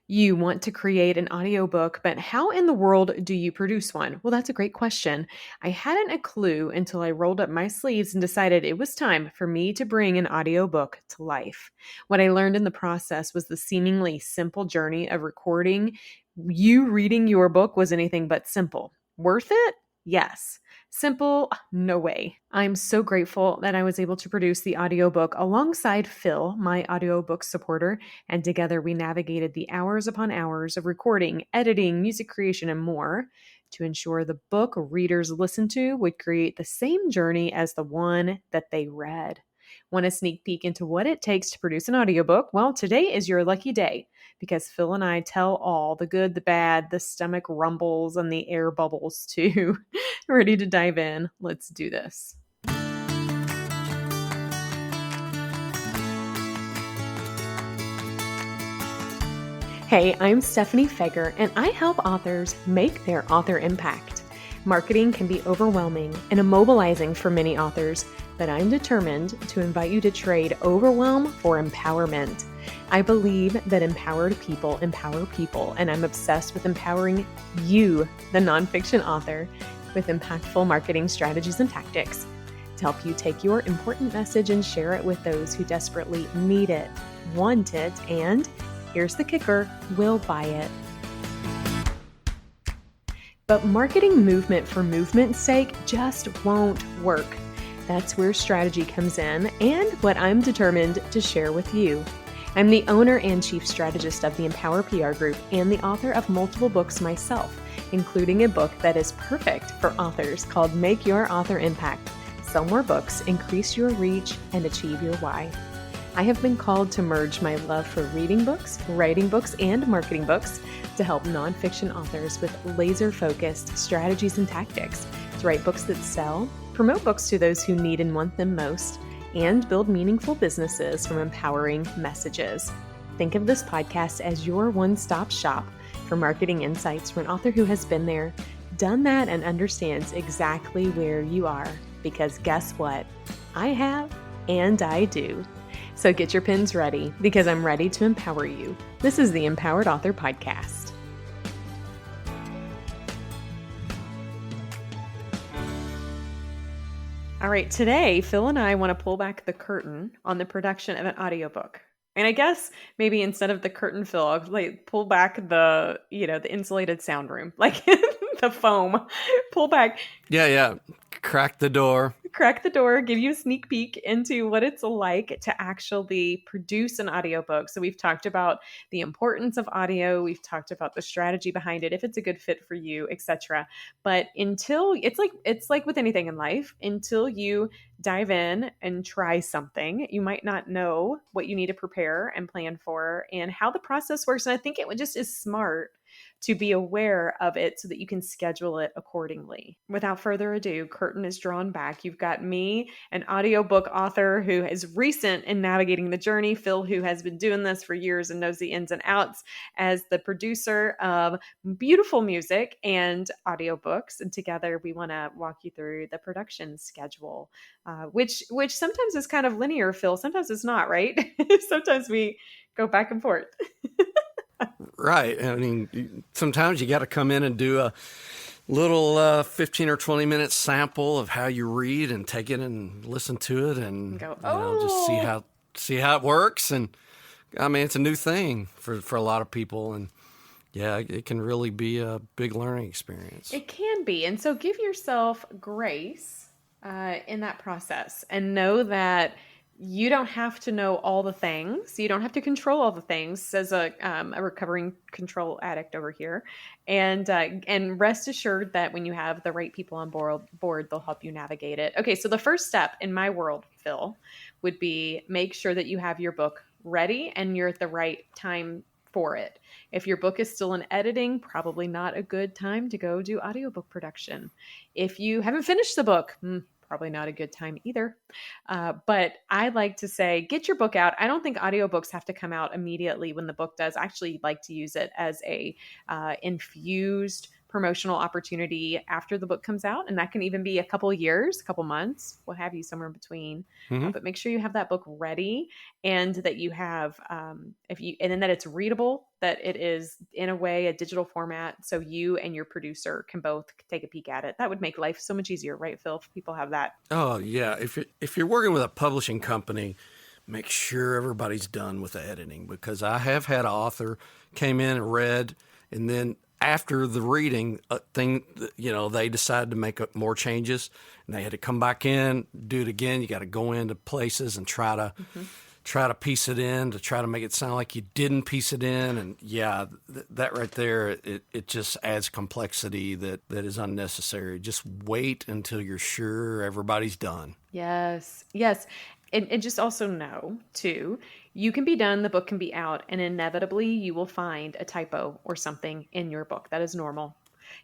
You want to create an audiobook, but how in the world do you produce one? Well, that's a great question. I hadn't a clue until I rolled up my sleeves and decided it was time for me to bring an audiobook to life. What I learned in the process was the seemingly simple journey of recording. You reading your book was anything but simple. Worth it? Yes. Simple? No way. I'm so grateful that I was able to produce the audiobook alongside Phil, my audiobook supporter, and together we navigated the hours upon hours of recording, editing, music creation, and more to ensure the book readers listened to would create the same journey as the one that they read. Want a sneak peek into what it takes to produce an audiobook? Well, today is your lucky day because Phil and I tell all the good, the bad, the stomach rumbles, and the air bubbles too. Ready to dive in? Let's do this. Hey, I'm Stephanie Feger, and I help authors make their author impact. Marketing can be overwhelming and immobilizing for many authors, but I'm determined to invite you to trade overwhelm for empowerment. I believe that empowered people empower people, and I'm obsessed with empowering you, the nonfiction author, with impactful marketing strategies and tactics to help you take your important message and share it with those who desperately need it, want it, and here's the kicker, will buy it. But marketing movement for movement's sake just won't work. That's where strategy comes in and what I'm determined to share with you. I'm the owner and chief strategist of the Empower PR Group and the author of multiple books myself, including a book that is perfect for authors called Make Your Author Impact. Sell more books, increase your reach, and achieve your why. I have been called to merge my love for reading books, writing books, and marketing books to help nonfiction authors with laser-focused strategies and tactics to write books that sell, promote books to those who need and want them most, and build meaningful businesses from empowering messages. Think of this podcast as your one-stop shop for marketing insights for an author who has been there, done that, and understands exactly where you are. Because guess what? I have, and I do. So get your pens ready because I'm ready to empower you. This is the Empowered Author Podcast. All right, today, Phil and I want to pull back the curtain on the production of an audiobook. And I guess maybe instead of the curtain, Phil, I'll pull back the insulated sound room, like the foam. Pull back. Yeah. Crack the door, give you a sneak peek into what it's like to actually produce an audiobook. So we've talked about the importance of audio. We've talked about the strategy behind it, if it's a good fit for you, etc. But until it's like with anything in life, until you dive in and try something, you might not know what you need to prepare and plan for and how the process works. And I think it just is smart to be aware of it so that you can schedule it accordingly. Without further ado, curtain is drawn back. You've got me, an audiobook author who is recent in navigating the journey, Phil, who has been doing this for years and knows the ins and outs, as the producer of beautiful music and audiobooks. And together we want to walk you through the production schedule, which sometimes is kind of linear, Phil. Sometimes it's not, right? Sometimes we go back and forth. Right. I mean, sometimes you got to come in and do a little 15 or 20 minute sample of how you read and take it and listen to it and go, just see how it works. And I mean, it's a new thing for a lot of people. And yeah, it can really be a big learning experience. It can be. And so give yourself grace in that process and know that you don't have to know all the things. You don't have to control all the things, says a recovering control addict over here. And rest assured that when you have the right people on board, they'll help you navigate it. Okay, so the first step in my world, Phil, would be make sure that you have your book ready and you're at the right time for it. If your book is still in editing, probably not a good time to go do audiobook production. If you haven't finished the book, probably not a good time either. But I like to say, get your book out. I don't think audiobooks have to come out immediately when the book does. I actually like to use it as a infused promotional opportunity after the book comes out. And that can even be a couple of years, a couple months, what have you, somewhere in between. Hmm. But make sure you have that book ready, and that you have, and then that it's readable, that it is in a way a digital format, so you and your producer can both take a peek at it. That would make life so much easier, right, Phil? If people have that. Oh yeah, if you're working with a publishing company, make sure everybody's done with the editing, because I have had an author came in and read, and then after the reading they decided to make more changes, and they had to come back in, do it again. You got to go into places and try to piece it in, to try to make it sound like you didn't piece it in. And that right there, it just adds complexity that is unnecessary. Just wait until you're sure everybody's done. Yes. Yes. And just also know, too, you can be done, the book can be out, and inevitably you will find a typo or something in your book. That is normal.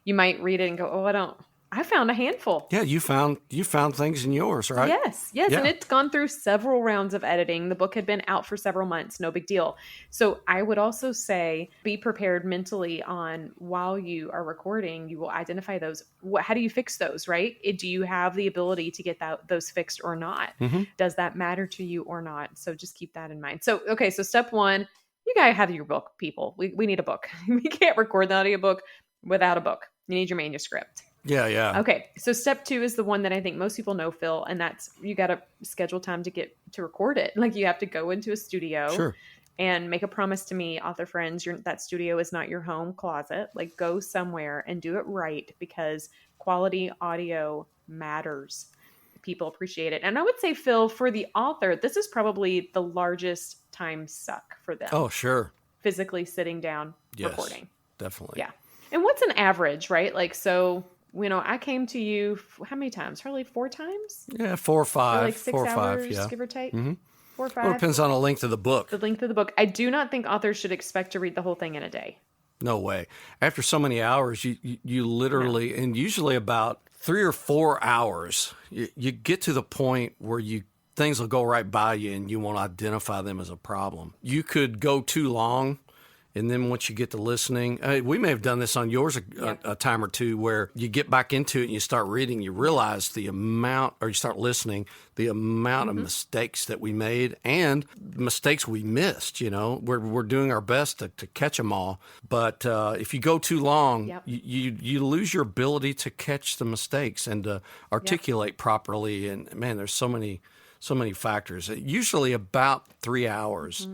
You might read it and go, oh, I found a handful. Yeah, you found things in yours, right? Yes. Yeah. And it's gone through several rounds of editing. The book had been out for several months. No big deal. So I would also say be prepared mentally on, while you are recording, you will identify those. How do you fix those, right? Do you have the ability to get those fixed or not? Mm-hmm. Does that matter to you or not? So just keep that in mind. So, okay. So step one, you got to have your book, people. We need a book. We can't record the audiobook without a book. You need your manuscript. Yeah. Okay. So step 2 is the one that I think most people know, Phil, and that's, you got to schedule time to record it. Like, you have to go into a studio. Sure. And make a promise to me, author friends, that studio is not your home closet. Like, go somewhere and do it right, because quality audio matters. People appreciate it. And I would say, Phil, for the author, this is probably the largest time suck for them. Oh, sure. Physically sitting down, recording. Definitely. Yeah. And what's an average, right? Like, so, I came to you how many times? Probably 4 times? Yeah, 4 or 5. Or like 6 4 or 5, hours, yeah. give or take? Mm-hmm. 4 or 5? Well, it depends on the length of the book. The length of the book. I do not think authors should expect to read the whole thing in a day. No way. After so many hours, you literally, and usually about 3 or 4 hours, you get to the point where things will go right by you and you won't identify them as a problem. You could go too long, and then once you get to listening, we may have done this on yours a time or two, where you get back into it and you start reading, you realize you start listening, the amount of mistakes that we made and mistakes we missed. We're doing our best to catch them all. But if you go too long, you lose your ability to catch the mistakes and to articulate properly. And man, there's so many factors. Usually about 3 hours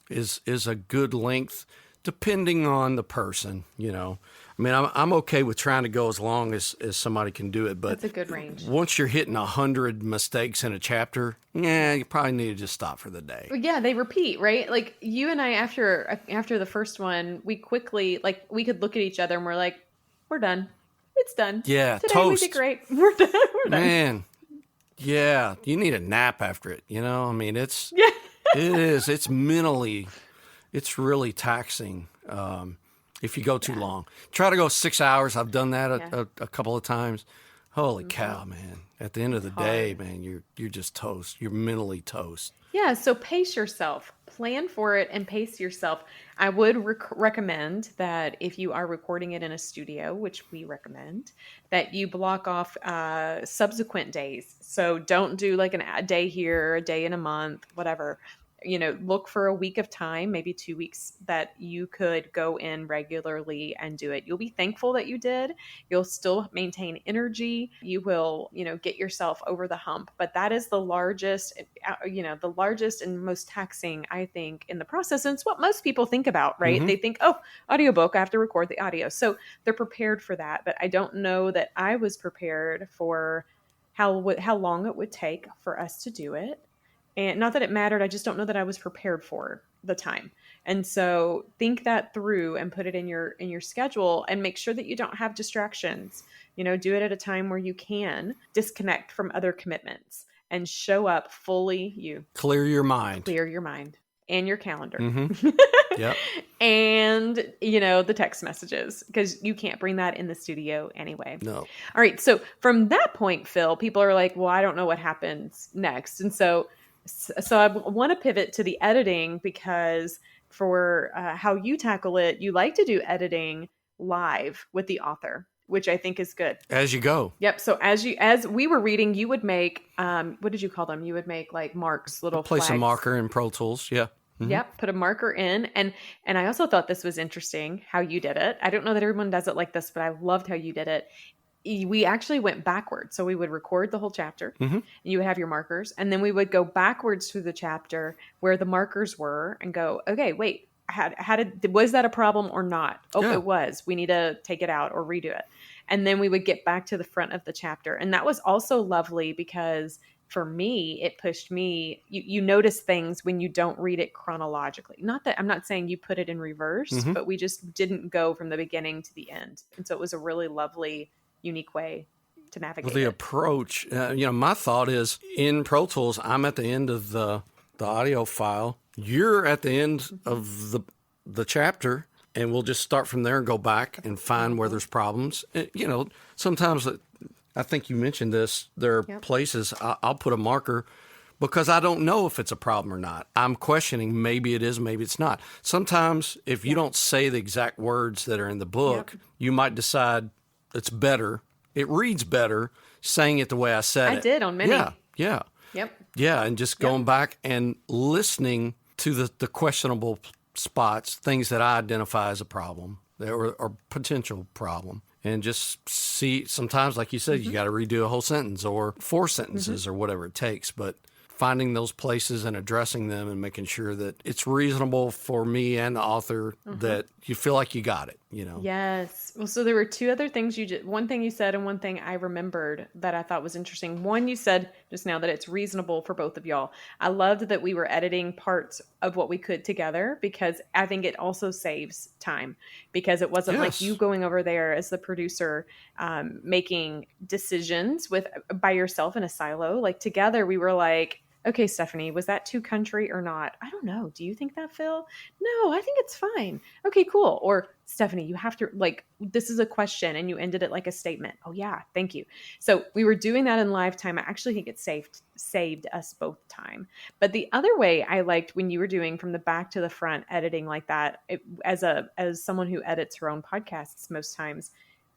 is a good length, depending on the person. I mean, I'm okay with trying to go as long as somebody can do it, but that's a good range. Once you're hitting 100 mistakes in a chapter, you probably need to just stop for the day. Yeah, they repeat, right? Like, you and I, after the first one, we quickly, like, we could look at each other and we're like, we're done. It's done. Yeah, today toast. We did great. We're done. Man, yeah, you need a nap after it. I mean, it is. It's mentally. It's really taxing if you go too long. Try to go 6 hours. I've done that a couple of times. Holy cow, man. At the end of the day, man, you're just toast. You're mentally toast. Yeah, so pace yourself. Plan for it and pace yourself. I would recommend that if you are recording it in a studio, which we recommend, that you block off subsequent days. So don't do like a day here, a day in a month, whatever. Look for a week of time, maybe 2 weeks, that you could go in regularly and do it. You'll be thankful that you did. You'll still maintain energy. You will, get yourself over the hump. But that is the largest and most taxing, I think, in the process. And it's what most people think about, right? Mm-hmm. They think, audiobook, I have to record the audio. So they're prepared for that. But I don't know that I was prepared for how long it would take for us to do it. And not that it mattered, I just don't know that I was prepared for the time. And so think that through and put it in your schedule, and make sure that you don't have distractions. Do it at a time where you can disconnect from other commitments and show up fully you. Clear your mind and your calendar. Mm-hmm. Yep. And, the text messages, because you can't bring that in the studio anyway. No. All right. So from that point, Phil, people are like, well, I don't know what happens next. And so I want to pivot to the editing, because for how you tackle it, you like to do editing live with the author, which I think is good. As you go. Yep. So as we were reading, you would make, what did you call them? You would make like marks, little Place flags. a marker in Pro Tools. Yeah. Yep, put a marker in. And I also thought this was interesting how you did it. I don't know that everyone does it like this, but I loved how you did it. We actually went backwards. So we would record the whole chapter and you would have your markers. And then we would go backwards through the chapter where the markers were and go, okay, wait, was that a problem or not? Oh, Yeah. It was. We need to take it out or redo it. And then we would get back to the front of the chapter. And that was also lovely because for me, it pushed me. You notice things when you don't read it chronologically. Not that I'm not saying you put it in reverse, but we just didn't go from the beginning to the end. And so it was a really lovely, unique way to navigate. Well, the approach, my thought is in Pro Tools, I'm at the end of the audio file. You're at the end of the chapter, and we'll just start from there and go back and find where there's problems. Sometimes I think you mentioned this. There are places I'll put a marker because I don't know if it's a problem or not. I'm questioning maybe it is, maybe it's not. Sometimes if you don't say the exact words that are in the book, you might decide it's better. It reads better saying it the way I said it. I did on many. Yeah. Yep. Yeah, and just going back and listening to the questionable spots, things that I identify as a problem or potential problem. And just see, sometimes, like you said, you got to redo a whole sentence or 4 sentences or whatever it takes. But finding those places and addressing them and making sure that it's reasonable for me and the author that you feel like you got it, Yes. Well, so there were 2 other things one thing you said and one thing I remembered that I thought was interesting. One, you said just now that it's reasonable for both of y'all. I loved that we were editing parts of what we could together because I think it also saves time because it wasn't like you going over there as the producer, making decisions by yourself in a silo. Like together we were like, okay, Stephanie, was that too country or not? I don't know. Do you think that, Phil? No, I think it's fine. Okay, cool. Or Stephanie, you have to this is a question and you ended it like a statement. Oh yeah, thank you. So we were doing that in live time. I actually think it saved us both time. But the other way I liked when you were doing from the back to the front editing like that, as someone who edits her own podcasts most times,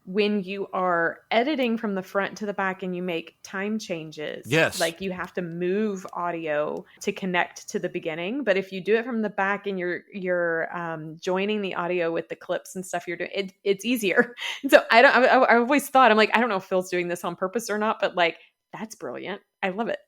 when you are editing from the front to the back and you make time changes, like you have to move audio to connect to the beginning. But if you do it from the back and you're joining the audio with the clips and stuff you're doing, it's easier. And so I always thought, I'm like, I don't know if Phil's doing this on purpose or not, but like, that's brilliant. I love it.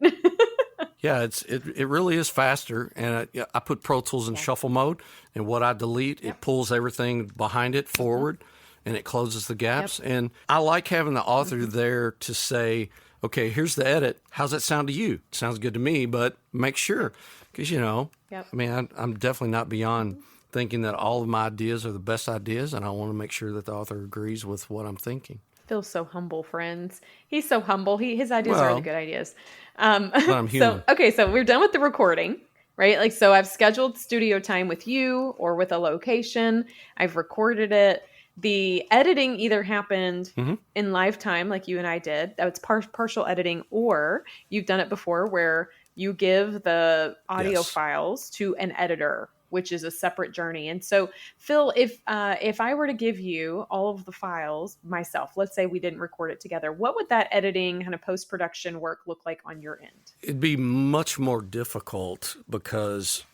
Yeah, it really is faster. And I put Pro Tools in shuffle mode, and what I delete, it pulls everything behind it forward. And it closes the gaps. Yep. And I like having the author there to say, okay, here's the edit. How's that sound to you? It sounds good to me, but make sure. Because, I mean, I'm definitely not beyond thinking that all of my ideas are the best ideas, and I want to make sure that the author agrees with what I'm thinking. Phil's so humble, friends. He's so humble. His ideas are the good ideas. But I'm human. So we're done with the recording. Right? Like, so I've scheduled studio time with you or with a location. I've recorded it. The editing either happened in live time, like you and I did. That's partial editing, or you've done it before where you give the audio files to an editor, which is a separate journey. And so, Phil, if I were to give you all of the files myself, let's say we didn't record it together, what would that editing kind of post-production work look like on your end? It'd be much more difficult because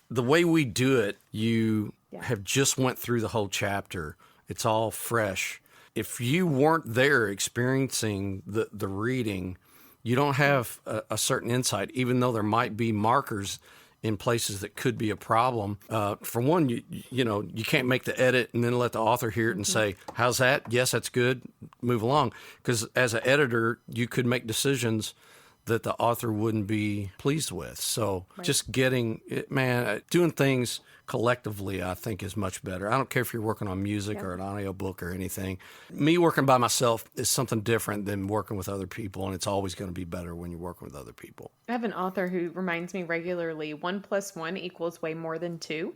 the way we do it, you have just went through the whole chapter. It's all fresh. If you weren't there experiencing the reading, you don't have a certain insight, even though there might be markers in places that could be a problem. For one, you can't make the edit and then let the author hear it and say, how's that? Yes, that's good. Move along. Because as an editor, you could make decisions that the author wouldn't be pleased with. So just getting it, doing things collectively, I think, is much better. I don't care if you're working on music or an audiobook or anything. Me working by myself is something different than working with other people, and it's always going to be better when you're working with other people. I have an author who reminds me regularly, 1 + 1 equals way more than 2.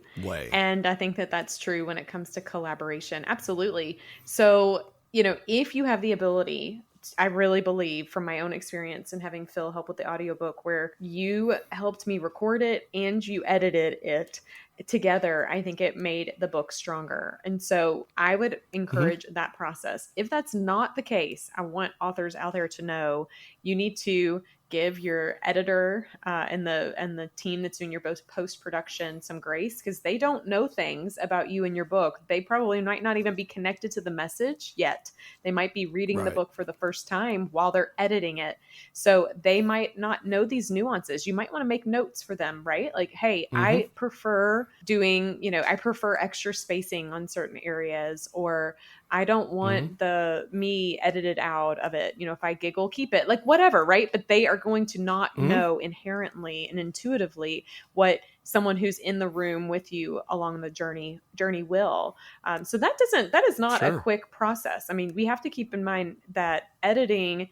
And I think that that's true when it comes to collaboration. Absolutely. So, if you have the ability, I really believe from my own experience and having Phil help with the audiobook where you helped me record it and you edited it, together, I think it made the book stronger. And so I would Hmm. encourage that process. If that's not the case, I want authors out there to know you need to give your editor and the team that's doing your post production some grace, because they don't know things about you and your book. They probably might not even be connected to the message yet. They might be reading the Right. book for the first time while they're editing it, so they might not know these nuances. You might want to make notes for them, right? Like, hey, Hmm. I prefer doing, I prefer extra spacing on certain areas, or I don't Hmm. want the me edited out of it. If I giggle, keep it, like whatever, right? But they are going to not Hmm. know inherently and intuitively what someone who's in the room with you along the journey will. So that is not a Sure. quick process. I mean, we have to keep in mind that editing,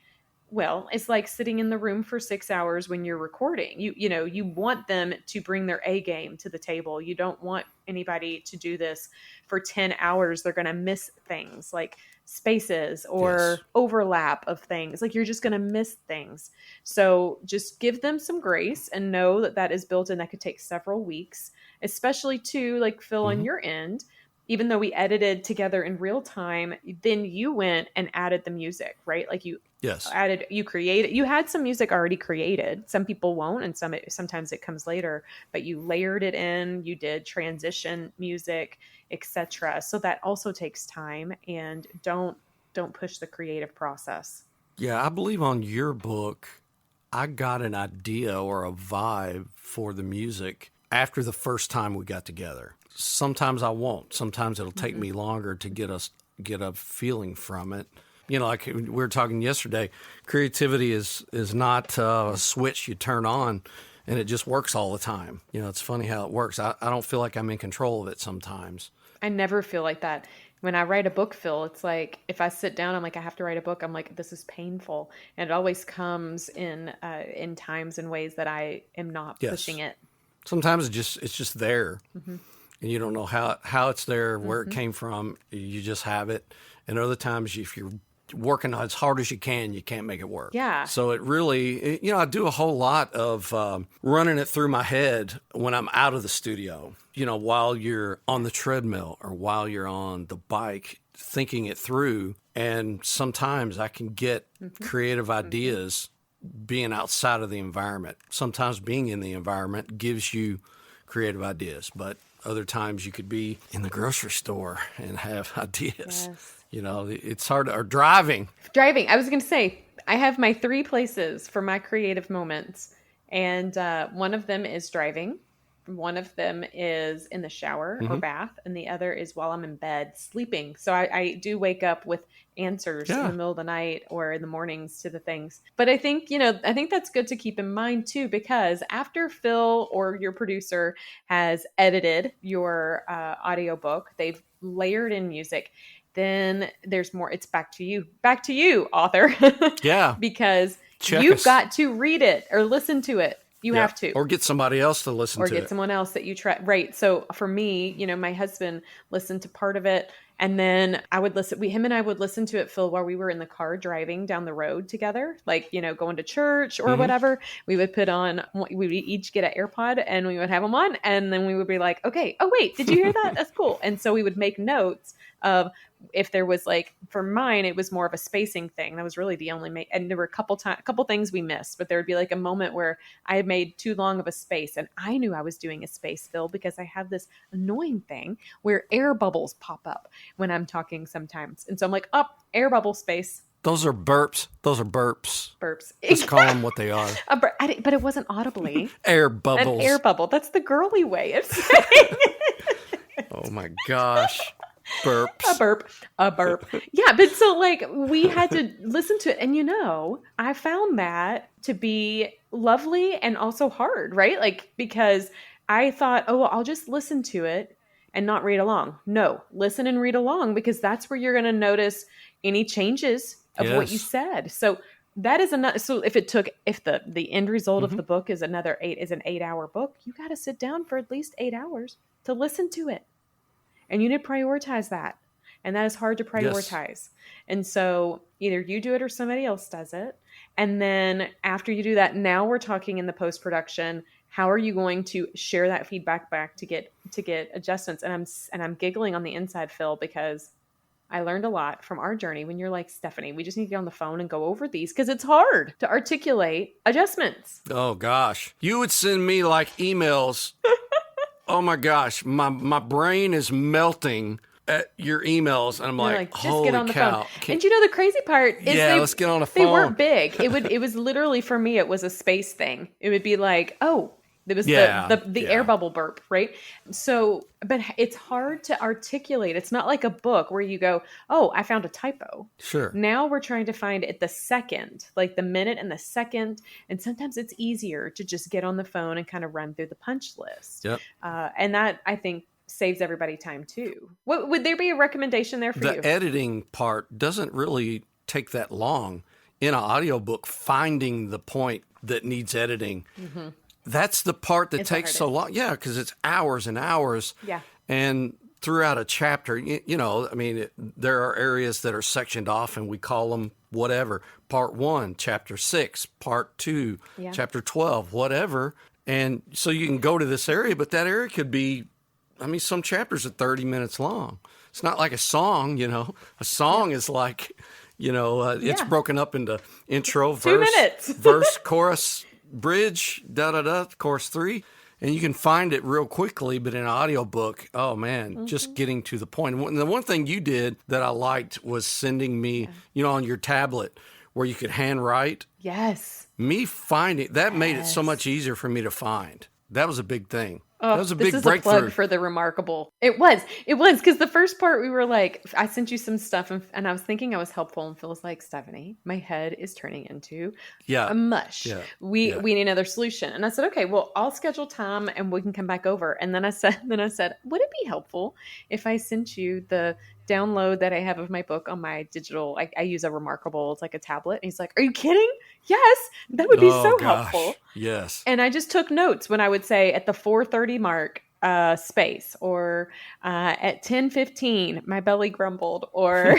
well, it's like sitting in the room for 6 hours when you're recording. You want them to bring their A game to the table. You don't want anybody to do this for 10 hours. They're going to miss things like spaces Yes. or overlap of things. Like, you're just going to miss things. So just give them some grace and know that that is built in. That could take several weeks, especially to, like, Phil, on Hmm. your end. Even though we edited together in real time, then you went and added the music, right? Like, Yes. you had some music already created. Some people won't, and sometimes it comes later, but you layered it in, you did transition music, etc. So that also takes time, and don't push the creative process. Yeah, I believe on your book, I got an idea or a vibe for the music after the first time we got together. Sometimes I won't. Sometimes it'll take Mhm. me longer to get a feeling from it. Like we were talking yesterday, creativity is not a switch you turn on and it just works all the time. It's funny how it works. I don't feel like I'm in control of it sometimes. I never feel like that. When I write a book, Phil, it's like if I sit down, I'm like, I have to write a book. I'm like, this is painful, and it always comes in times and ways that I am not pushing Yes. it. Sometimes it's just there Hmm. and you don't know how it's there, where it Hmm. came from. You just have it. And other times, if you're working as hard as you can't make it work. Yeah. So it really, I do a whole lot of running it through my head when I'm out of the studio. While you're on the treadmill or while you're on the bike, thinking it through. And sometimes I can get Hmm. creative Hmm. ideas being outside of the environment. Sometimes being in the environment gives you creative ideas, but other times you could be in the grocery store and have ideas. Yes. It's hard. Or driving. Driving. I was going to say, I have my three places for my creative moments, and one of them is driving. One of them is in the shower or Hmm. bath, and the other is while I'm in bed sleeping. So I do wake up with answers in Yeah. the middle of the night or in the mornings to the things. But I think that's good to keep in mind too, because after Phil or your producer has edited your audiobook, they've layered in music, then there's more. It's back to you, author, Yeah. because Check you've us. got to read it or listen to it. You Yeah. have to, Or get somebody else to listen or to get it. someone else that you try. Right. So for me, my husband listened to part of it, and then I would listen. Him and I would listen to it, Phil, while we were in the car driving down the road together, like, going to church or Hmm. whatever. We would put on. We would each get an AirPod, and we would have them on, and then we would be like, "Okay, oh wait, did you hear that? That's cool." And so we would make notes of, if there was, like, for mine, it was more of a spacing thing. That was really the only and there were a couple things we missed, but there would be like a moment where I had made too long of a space, and I knew I was doing a space fill because I have this annoying thing where air bubbles pop up when I'm talking sometimes. And so I'm like, oh, air bubble space, Those are burps. Those are burps. burps. Just call them what they are. But it wasn't audibly. Air An air bubbles. bubble. That's the girly way of saying Oh my gosh. a Burps. burp, a burp. Yeah, but so, like, we had to listen to it, and I found that to be lovely and also hard, right? Like, because I thought, oh, well, I'll just listen to it and not read along. No, listen and read along, because that's where you're going to notice any changes of what you Yes. said. So that is another. So if the end result of Hmm. the book is an 8-hour book, you got to sit down for at least 8 hours to listen to it, and you need to prioritize that. And that is hard to Yes. prioritize. And so either you do it or somebody else does it. And then after you do that, now we're talking in the post production. How are you going to share that feedback back to get adjustments? And I'm giggling on the inside, Phil, because I learned a lot from our journey when you're like, Stephanie, we just need to get on the phone and go over these because it's hard to articulate adjustments. Oh gosh. You would send me like emails. Oh my gosh. My brain is melting at your emails, and I'm like, just holy get on the cow. phone. And you know the crazy part is let's get on the phone. They weren't big. It was literally, for me, it was a space thing. It would be like, oh, it was the air bubble burp, right? So, but it's hard to articulate. It's not like a book where you go, oh, I found a typo. Sure. Now we're trying to find it the second, like the minute and the second. And sometimes it's easier to just get on the phone and kind of run through the punch list. Yep. And that, I think, saves everybody time too. What would there be a recommendation there for you? The editing part doesn't really take that long in an audiobook, finding the point that needs editing. Mm-hmm. That's the part that takes so long. Yeah, because it's hours and hours. Yeah. And throughout a chapter, there are areas that are sectioned off, and we call them whatever. Part 1, Chapter 6, Part 2, Chapter 12, whatever. And so you can go to this area, but that area could be, some chapters are 30 minutes long. It's not like a song, A song is like, it's broken up into intro, verse, 2 minutes. verse, chorus, bridge, chorus 3, and you can find it real quickly. But in an audiobook, oh man, just getting to the point. And the one thing you did that I liked was sending me, on your tablet where you could handwrite. Yes. Me finding that made it so much easier for me to find. That was a big thing. That was a big breakthrough. This is a plug for the Remarkable. It was because the first part we were like, I sent you some stuff and I was thinking I was helpful, and Phil was like, Stephanie, my head is turning into a mush. Yeah. We need another solution. And I said, okay, well, I'll schedule time and we can come back over. And then I said, would it be helpful if I sent you the download that I have of my book on my digital? I use a Remarkable. It's like a tablet. And he's like, are you kidding? Yes, that would be helpful. Yes. And I just took notes when I would say at the 4:30 mark, space, or at 10:15, my belly grumbled, or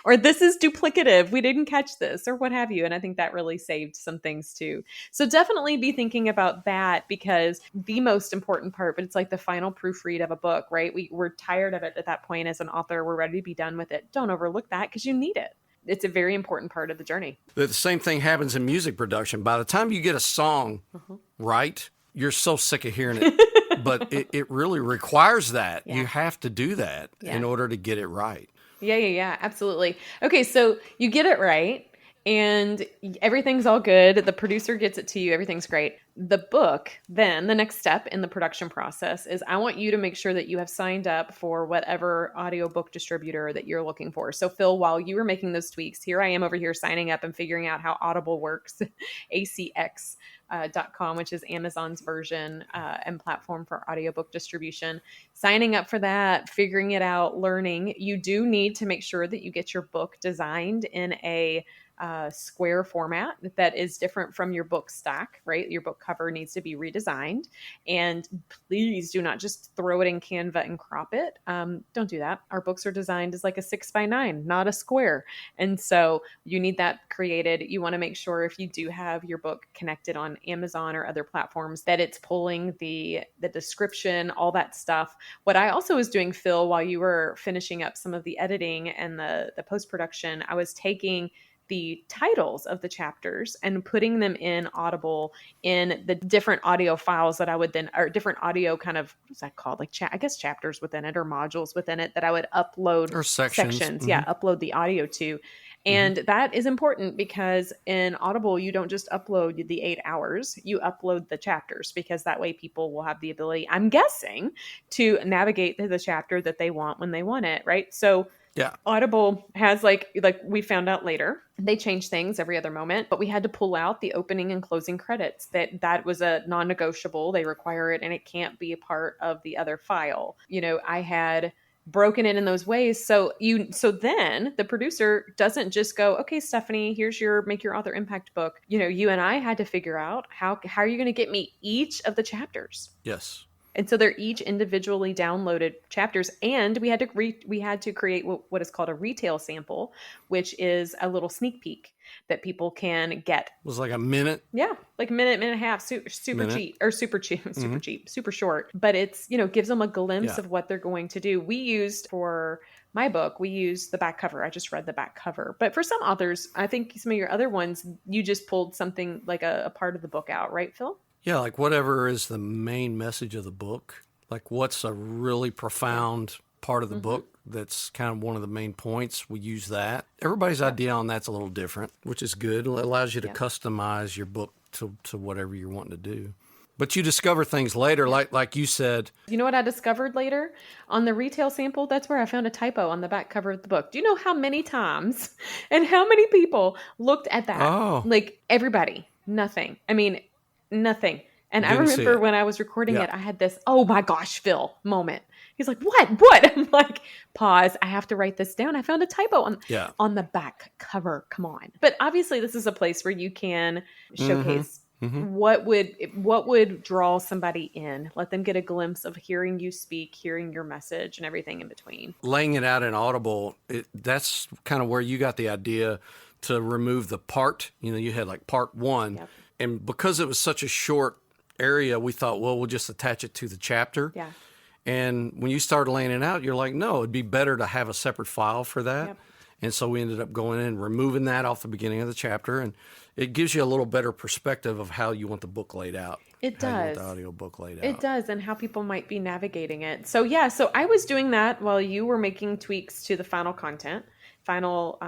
or this is duplicative, we didn't catch this, or what have you. And I think that really saved some things too. So definitely be thinking about that, because the most important part, but it's like the final proofread of a book, right? We're tired of it at that point as an author. We're ready to be done with it. Don't overlook that, because you need it. It's a very important part of the journey. The same thing happens in music production. By the time you get a song right, you're so sick of hearing it. But it really requires that. Yeah. You have to do that in order to get it right. Yeah, absolutely. Okay, so you get it right, and everything's all good. The producer gets it to you. Everything's great. The book, then the next step in the production process is I want you to make sure that you have signed up for whatever audiobook distributor that you're looking for. So Phil, while you were making those tweaks, here I am over here signing up and figuring out how Audible works, acx.com, which is Amazon's version and platform for audiobook distribution. Signing up for that, figuring it out, learning. You do need to make sure that you get your book designed in a square format that is different from your book stack, right? Your book cover needs to be redesigned, and please do not just throw it in Canva and crop it. Don't do that. Our books are designed as like a 6x9, not a square. And so you need that created. You want to make sure if you do have your book connected on Amazon or other platforms that it's pulling the description, all that stuff. What I also was doing, Phil, while you were finishing up some of the editing and the post-production, I was taking the titles of the chapters and putting them in Audible in the different audio files that I would then, or different audio kind of, what's that called? Like, I guess chapters within it or modules within it that I would upload. Or sections. Mm-hmm. Yeah, upload the audio to. And that is important because in Audible, you don't just upload the 8 hours, you upload the chapters, because that way people will have the ability, I'm guessing, to navigate to the chapter that they want when they want it, right? So yeah, Audible has like we found out later, they change things every other moment, but we had to pull out the opening and closing credits. That was a non-negotiable. They require it, and it can't be a part of the other file. I had broken it in those ways. So then the producer doesn't just go, okay, Stephanie, here's your Make Your Author Impact book. You and I had to figure out how are you going to get me each of the chapters? Yes. And so they're each individually downloaded chapters. And we had to create what is called a retail sample, which is a little sneak peek that people can get. It was like a minute. Yeah, like minute and a half, super cheap, or super cheap, super cheap, super short. But it's, gives them a glimpse of what they're going to do. We used for my book, we used the back cover. I just read the back cover. But for some authors, I think some of your other ones, you just pulled something like a part of the book out, right, Phil? Yeah, like whatever is the main message of the book, like what's a really profound part of the book that's kind of one of the main points. We use that. Everybody's idea on that's a little different, which is good. It allows you to customize your book to whatever you're wanting to do. But you discover things later, like you said. You know what I discovered later? On the retail sample, that's where I found a typo on the back cover of the book. Do you know how many times and how many people looked at that? Oh. Like everybody. Nothing. I mean, nothing. And I remember when I was recording it, I had this, oh my gosh, Phil moment. He's like, what? I'm like, pause. I have to write this down. I found a typo on the back cover. Come on. But obviously this is a place where you can showcase what would draw somebody in, let them get a glimpse of hearing you speak, hearing your message, and everything in between. Laying it out in Audible, that's kind of where you got the idea to remove the part. You had like part 1. Yep. And because it was such a short area, we thought, well, we'll just attach it to the chapter. Yeah. And when you started laying it out, you're like, no, it'd be better to have a separate file for that. Yep. And so we ended up going in and removing that off the beginning of the chapter. And it gives you a little better perspective of how you want the book laid out. It does. How you want the audiobook laid out. It does, and how people might be navigating it. So so I was doing that while you were making tweaks to the final content, final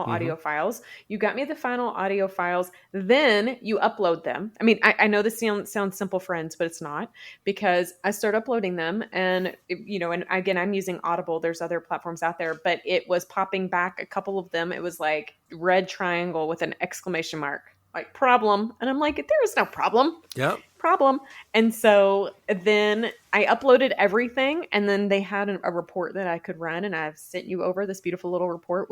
audio files. You got me the final audio files, then you upload them. I mean, I know this sounds simple, friends, but it's not, because I start uploading them and, and again, I'm using Audible. There's other platforms out there, but it was popping back a couple of them. It was like red triangle with an exclamation mark, like problem. And I'm like, there is no problem. Yep. Problem. And so then I uploaded everything, and then they had a report that I could run, and I've sent you over this beautiful little report,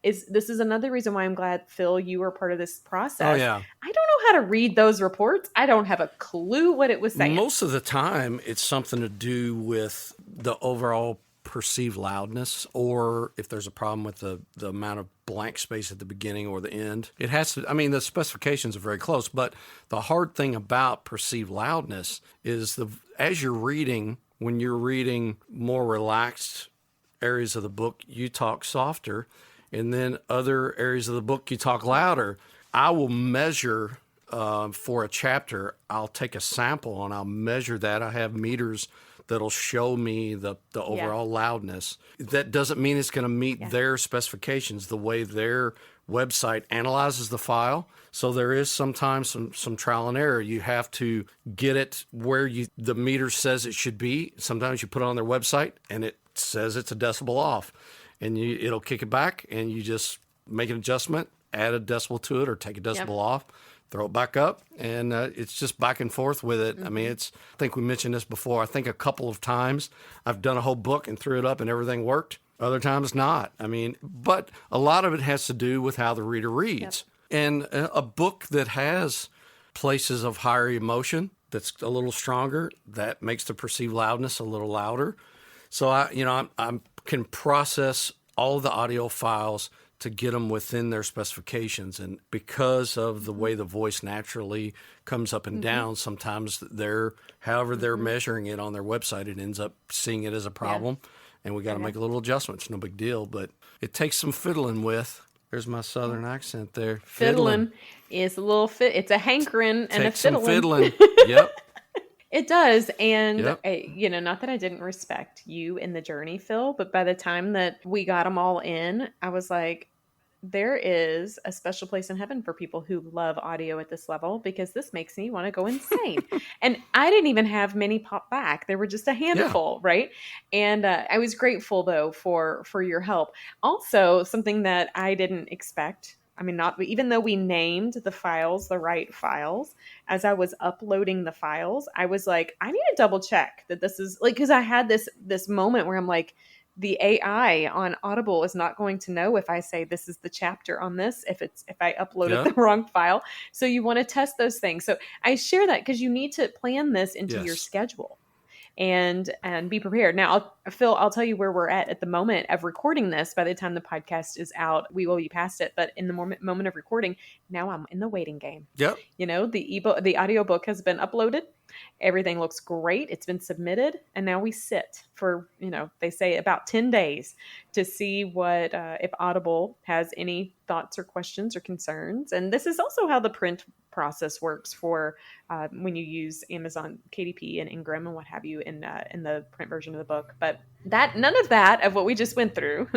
this is another reason why I'm glad, Phil, you were part of this process. Oh, yeah. I don't know how to read those reports. I don't have a clue what it was saying. Most of the time, it's something to do with the overall perceived loudness, or if there's a problem with the amount of blank space at the beginning or the end. It has to, the specifications are very close, but the hard thing about perceived loudness is as you're reading, when you're reading more relaxed areas of the book, you talk softer. And then other areas of the book, you talk louder. I will measure for a chapter. I'll take a sample and I'll measure that. I have meters that'll show me the overall loudness. That doesn't mean it's going to meet their specifications, the way their website analyzes the file. So there is sometimes some trial and error. You have to get it where the meter says it should be. Sometimes you put it on their website and it says it's a decibel off. And it'll kick it back, and you just make an adjustment, add a decibel to it, or take a decibel off, throw it back up, and it's just back and forth with it. I think we mentioned this before. I think a couple of times I've done a whole book and threw it up, and everything worked. Other times not. But a lot of it has to do with how the reader reads. Yep. And a book that has places of higher emotion, that's a little stronger, that makes the perceived loudness a little louder. So I can process all of the audio files to get them within their specifications. And because of the way the voice naturally comes up and down, sometimes however they're measuring it on their website, it ends up seeing it as a problem. Yeah. And we got to make a little adjustments. No big deal, but it takes some fiddling with. There's my southern accent there. Fiddling is a little it's a hankering and a fiddling. Some fiddling. Yep. It does. And, not that I didn't respect you in the journey, Phil, but by the time that we got them all in, I was like, there is a special place in heaven for people who love audio at this level, because this makes me want to go insane. And I didn't even have many pop back. There were just a handful, right? And I was grateful, though, for your help. Also, something that I didn't expect, not even though we named the files the right files, as I was uploading the files, I was like, I need to double check that this is like, because I had this moment where I'm like, the AI on Audible is not going to know if I say this is the chapter on this, if I uploaded Yeah. the wrong file. So you want to test those things. So I share that because you need to plan this into your Yes. schedule and be prepared. Now, Phil, I'll tell you where we're at the moment of recording this. By the time the podcast is out, we will be past it. But in the moment of recording, now I'm in the waiting game. Yep. The audiobook has been uploaded. Everything looks great. It's been submitted. And now we sit for, they say about 10 days to see what, if Audible has any thoughts or questions or concerns. And this is also how the print process works for when you use Amazon KDP and Ingram and what have you in the print version of the book. But that none of that of what we just went through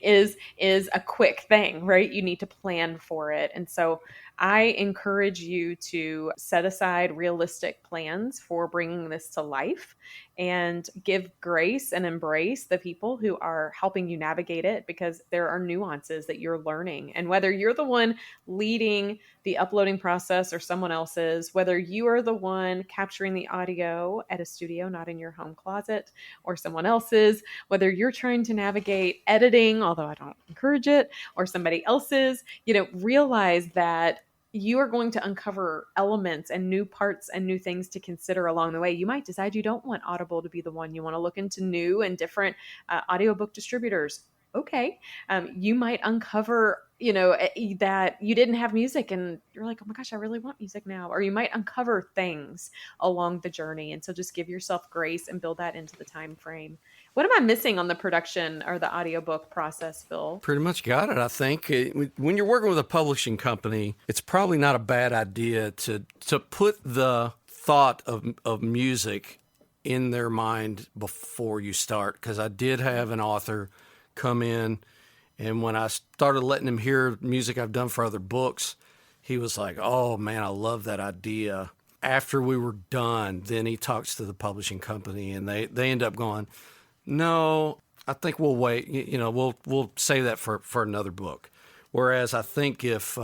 is a quick thing, right? You need to plan for it. And so I encourage you to set aside realistic plans for bringing this to life and give grace and embrace the people who are helping you navigate it, because there are nuances that you're learning. And whether you're the one leading the uploading process or someone else's, whether you are the one capturing the audio at a studio, not in your home closet, or someone else's, whether you're trying to navigate editing, although I don't encourage it, or somebody else's, realize that you are going to uncover elements and new parts and new things to consider along the way. You might decide you don't want Audible to be the one. You want to look into new and different audiobook distributors. Okay. You might uncover, that you didn't have music and you're like, oh my gosh, I really want music now. Or you might uncover things along the journey. And so just give yourself grace and build that into the time frame. What am I missing on the production or the audiobook process, Phil? Pretty much got it, I think. When you're working with a publishing company, it's probably not a bad idea to put the thought of music in their mind before you start. Because I did have an author come in, and when I started letting him hear music I've done for other books, he was like, oh man, I love that idea. After we were done, then he talks to the publishing company, and they end up going, no, I think we'll wait. We'll save that for another book. Whereas I think if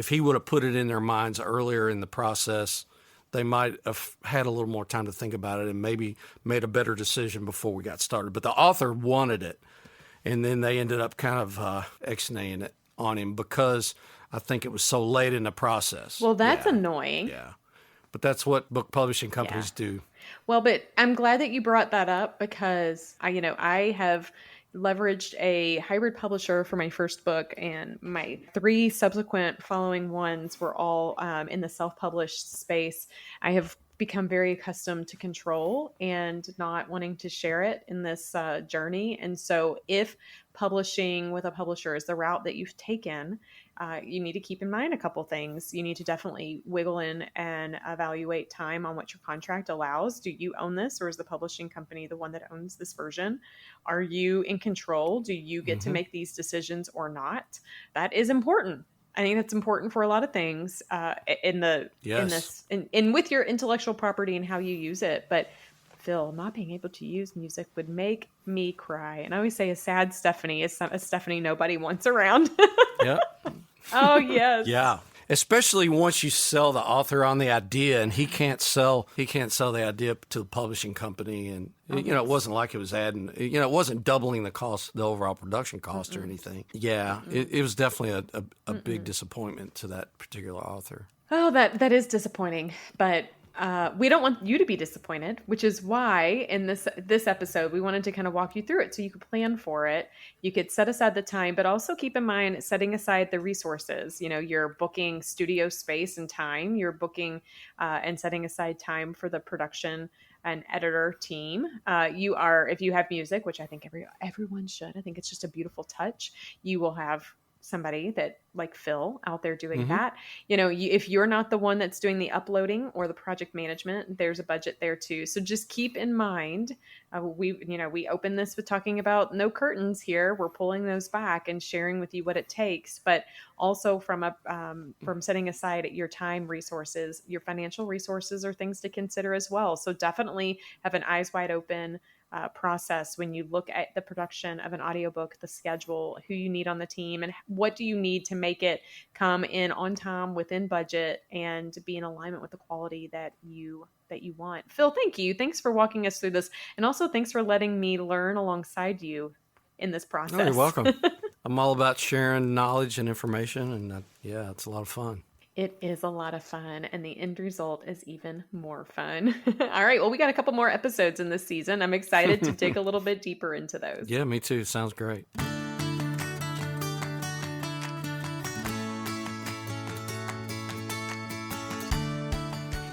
he would have put it in their minds earlier in the process, they might have had a little more time to think about it and maybe made a better decision before we got started. But the author wanted it, and then they ended up kind of ex-naying it on him because I think it was so late in the process. Well, that's annoying. Yeah. But that's what book publishing companies do. Well, but I'm glad that you brought that up because I have leveraged a hybrid publisher for my first book, and my 3 subsequent following ones were all in the self-published space. I have become very accustomed to control and not wanting to share it in this journey. And so if publishing with a publisher is the route that you've taken, you need to keep in mind a couple things. You need to definitely wiggle in and evaluate time on what your contract allows. Do you own this, or is the publishing company the one that owns this version? Are you in control? Do you get to make these decisions or not? That is important. I think that's important for a lot of things in with your intellectual property and how you use it. But Phil, not being able to use music would make me cry. And I always say a sad Stephanie is a Stephanie nobody wants around. Yeah. Oh, yes. Yeah. Especially once you sell the author on the idea, and he can't sell the idea to the publishing company, and it wasn't like it was adding, it wasn't doubling the cost, the overall production cost or anything. Yeah, it was definitely a big disappointment to that particular author. Oh, that is disappointing, but we don't want you to be disappointed, which is why in this episode we wanted to kind of walk you through it so you could plan for it. You could set aside the time, but also keep in mind setting aside the resources. You're booking studio space and time. You're booking and setting aside time for the production and editor team. If you have music, which I think everyone should. I think it's just a beautiful touch. You will have somebody that like Phil out there doing that. If you're not the one that's doing the uploading or the project management, there's a budget there too. So just keep in mind, we open this with talking about no curtains here. We're pulling those back and sharing with you what it takes, but also from setting aside your time resources, your financial resources are things to consider as well. So definitely have an eyes wide open process when you look at the production of an audiobook, the schedule, who you need on the team, and what do you need to make it come in on time, within budget, and be in alignment with the quality that you want. Phil, thank you. Thanks for walking us through this. And also thanks for letting me learn alongside you in this process. Oh, you're welcome. I'm all about sharing knowledge and information, and yeah, it's a lot of fun. It is a lot of fun, and the end result is even more fun. All right, well, we got a couple more episodes in this season. I'm excited to dig a little bit deeper into those. Yeah, me too. Sounds great.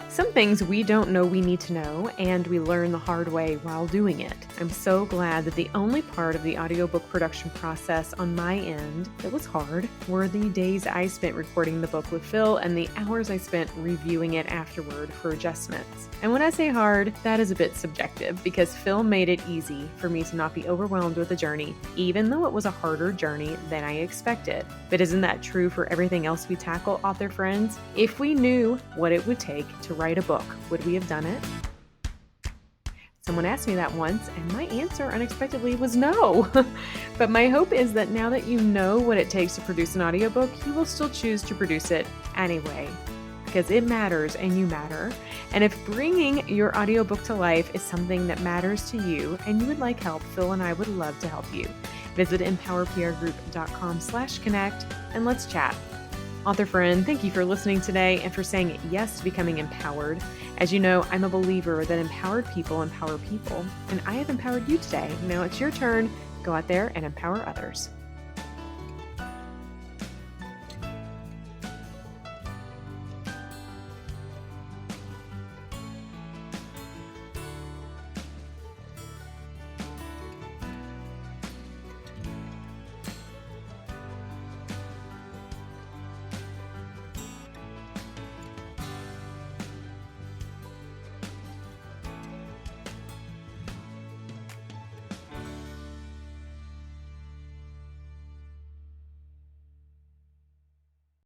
Some things we don't know we need to know, and we learn the hard way while doing it. I'm so glad that the only part of the audiobook production process on my end that was hard were the days I spent recording the book with Phil and the hours I spent reviewing it afterward for adjustments. And when I say hard, that is a bit subjective because Phil made it easy for me to not be overwhelmed with the journey, even though it was a harder journey than I expected. But isn't that true for everything else we tackle, author friends? If we knew what it would take to write a book, would we have done it? Someone asked me that once, and my answer unexpectedly was no. But my hope is that now that you know what it takes to produce an audiobook, you will still choose to produce it anyway, because it matters and you matter. And if bringing your audiobook to life is something that matters to you and you would like help, Phil and I would love to help you. Visit empowerprgroup.com/connect and let's chat. Author friend, thank you for listening today and for saying yes to becoming empowered. As you know, I'm a believer that empowered people empower people, and I have empowered you today. Now it's your turn. Go out there and empower others.